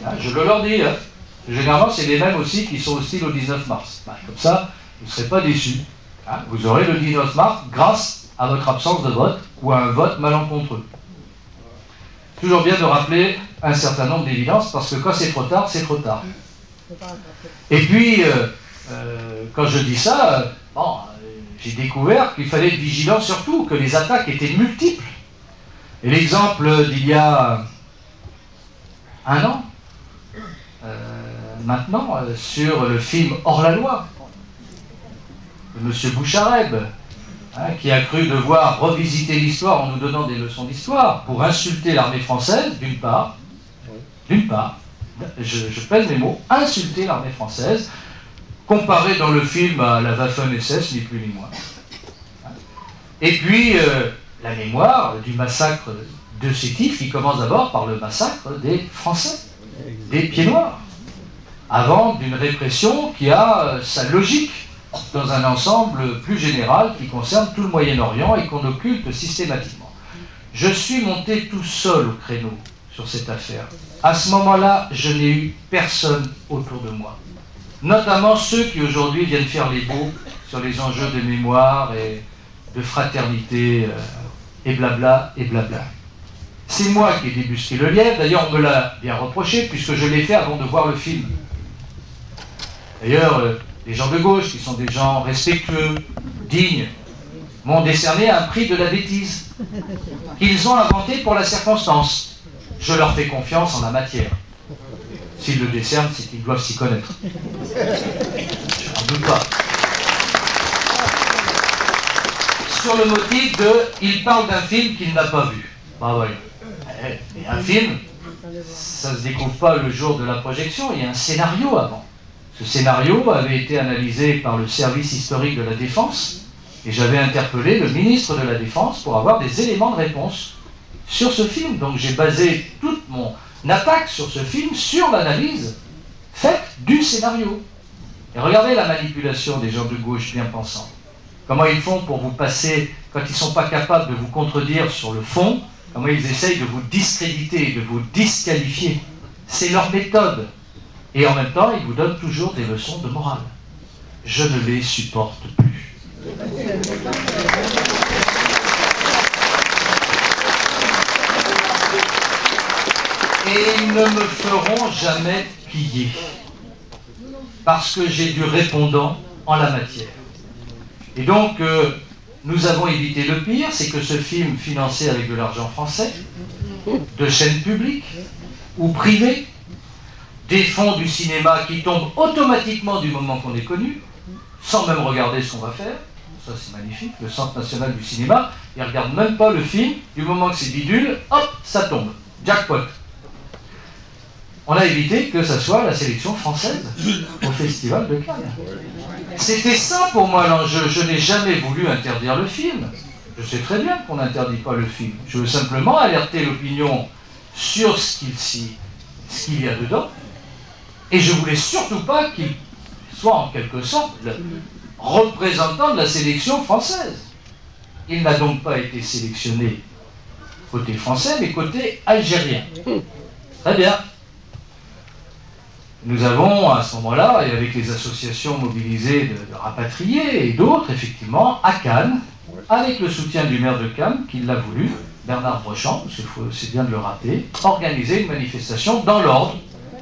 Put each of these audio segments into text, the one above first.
Hein, je le leur dis. Hein. Généralement, c'est les mêmes aussi qui sont hostiles au 19 mars. Ben, comme ça, vous ne serez pas déçus. Hein. Vous aurez le 19 mars grâce à votre absence de vote ou à un vote malencontreux. Toujours bien de rappeler un certain nombre d'évidences, parce que quand c'est trop tard, c'est trop tard. Et puis, quand je dis ça, bon, j'ai découvert qu'il fallait être vigilant surtout, que les attaques étaient multiples. Et l'exemple d'il y a un an, maintenant, sur le film Hors-la-loi, de M. Bouchareb, hein, qui a cru devoir revisiter l'histoire en nous donnant des leçons d'histoire pour insulter l'armée française, d'une part, je pèse mes mots, insulter l'armée française, comparé dans le film à la Waffen-SS, ni plus ni moins. Et puis, la mémoire du massacre de Sétif, qui commence d'abord par le massacre des Français, des Pieds Noirs, avant d'une répression qui a sa logique dans un ensemble plus général qui concerne tout le Moyen-Orient et qu'on occulte systématiquement. Je suis monté tout seul au créneau sur cette affaire. À ce moment-là, je n'ai eu personne autour de moi. Notamment ceux qui aujourd'hui viennent faire les beaux sur les enjeux de mémoire et de fraternité et blabla et blabla. C'est moi qui ai débusqué le lièvre, d'ailleurs on me l'a bien reproché puisque je l'ai fait avant de voir le film. D'ailleurs, les gens de gauche, qui sont des gens respectueux, dignes, m'ont décerné un prix de la bêtise qu'ils ont inventé pour la circonstance. Je leur fais confiance en la matière. S'ils le décernent, c'est qu'ils doivent s'y connaître. Je n'en doute pas. Sur le motif de « il parle d'un film qu'il n'a pas vu ». Bah oui. Et un film, ça ne se découvre pas le jour de la projection, il y a un scénario avant. Ce scénario avait été analysé par le service historique de la Défense et j'avais interpellé le ministre de la Défense pour avoir des éléments de réponse sur ce film. Donc j'ai basé toute mon attaque sur ce film sur l'analyse faite du scénario. Et regardez la manipulation des gens de gauche bien pensants. Comment ils font pour vous passer, quand ils ne sont pas capables de vous contredire sur le fond, comment ils essayent de vous discréditer, de vous disqualifier. C'est leur méthode. Et en même temps, ils vous donnent toujours des leçons de morale. Je ne les supporte plus. Et ils ne me feront jamais plier. Parce que j'ai du répondant en la matière. Et donc, nous avons évité le pire, c'est que ce film financé avec de l'argent français, de chaînes publiques ou privées, des fonds du cinéma qui tombent automatiquement du moment qu'on est connu, sans même regarder ce qu'on va faire. Ça c'est magnifique, le Centre national du cinéma, il ne regarde même pas le film, du moment que c'est bidule, hop, ça tombe. Jackpot. On a évité que ça soit la sélection française au Festival de Cannes. C'était ça pour moi l'enjeu. Je n'ai jamais voulu interdire le film. Je sais très bien qu'on n'interdit pas le film. Je veux simplement alerter l'opinion sur ce qu'il y a dedans. Et je voulais surtout pas qu'il soit en quelque sorte le représentant de la sélection française. Il n'a donc pas été sélectionné côté français, mais côté algérien. Très bien. Nous avons à ce moment-là, et avec les associations mobilisées de rapatriés et d'autres, effectivement, à Cannes, avec le soutien du maire de Cannes, qui l'a voulu, Bernard Brochant, c'est bien de le rappeler, organiser une manifestation dans l'ordre,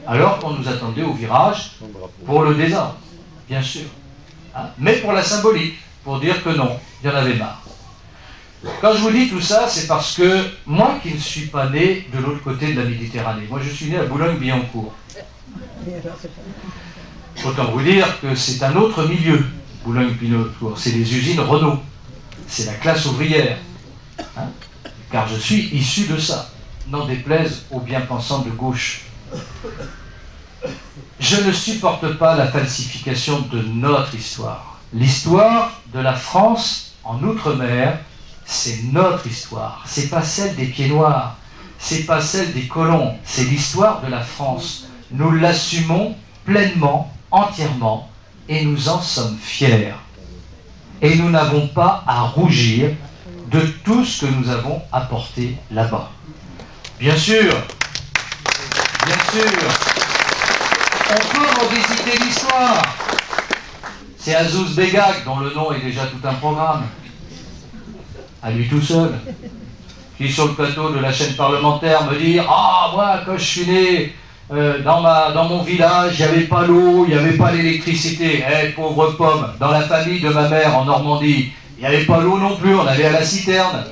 alors qu'on nous attendait au virage pour le désordre, bien sûr. Hein, mais pour la symbolique, pour dire que non, il y en avait marre. Quand je vous dis tout ça, c'est parce que moi qui ne suis pas né de l'autre côté de la Méditerranée, moi je suis né à Boulogne-Billancourt. Autant vous dire que c'est un autre milieu, Boulogne-Billancourt, c'est les usines Renault, c'est la classe ouvrière, hein, car je suis issu de ça, n'en déplaise aux bien-pensants de gauche. Je ne supporte pas la falsification de notre histoire. L'histoire de la France en Outre-mer, c'est notre histoire, c'est pas celle des Pieds Noirs, c'est pas celle des colons, c'est l'histoire de la France. Nous l'assumons pleinement, entièrement, et nous en sommes fiers. Et nous n'avons pas à rougir de tout ce que nous avons apporté là-bas. Bien sûr, sûr. On peut revisiter l'histoire. C'est Azouz Begag, dont le nom est déjà tout un programme, à lui tout seul, qui sur le plateau de la chaîne parlementaire me dit « Ah, moi, quand je suis né dans mon village, il n'y avait pas l'eau, il n'y avait pas l'électricité. Eh, pauvre pomme, dans la famille de ma mère en Normandie, il n'y avait pas l'eau non plus, on allait à la citerne.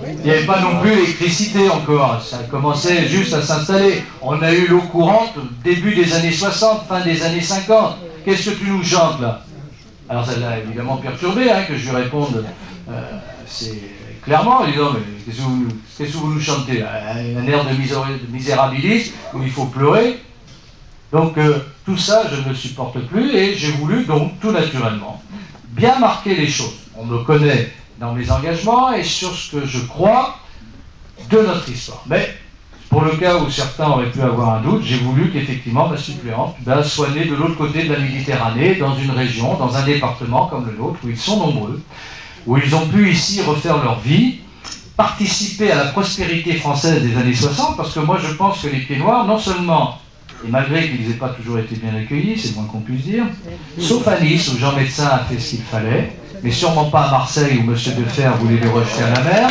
Il n'y avait pas non plus l'électricité encore, ça commençait juste à s'installer. On a eu l'eau courante début des années 60, fin des années 50. Qu'est-ce que tu nous chantes là ?» Alors ça l'a évidemment perturbé, hein, que je lui réponde c'est clairement, en disant « Mais qu'est-ce que vous nous chantez ?» Un air de misérabilisme où il faut pleurer. Donc tout ça, je ne le supporte plus et j'ai voulu donc tout naturellement bien marquer les choses. On me connaît dans mes engagements et sur ce que je crois de notre histoire. Mais pour le cas où certains auraient pu avoir un doute, j'ai voulu qu'effectivement ma suppléante soit née de l'autre côté de la Méditerranée, dans une région, dans un département comme le nôtre, où ils sont nombreux, où ils ont pu ici refaire leur vie, participer à la prospérité française des années 60, parce que moi je pense que les Pieds Noirs, non seulement, et malgré qu'ils n'aient pas toujours été bien accueillis, c'est le moins qu'on puisse dire, sauf à Nice, où Jean Médecin a fait ce qu'il fallait, mais sûrement pas à Marseille, où M. Defer voulait les rejeter à la mer,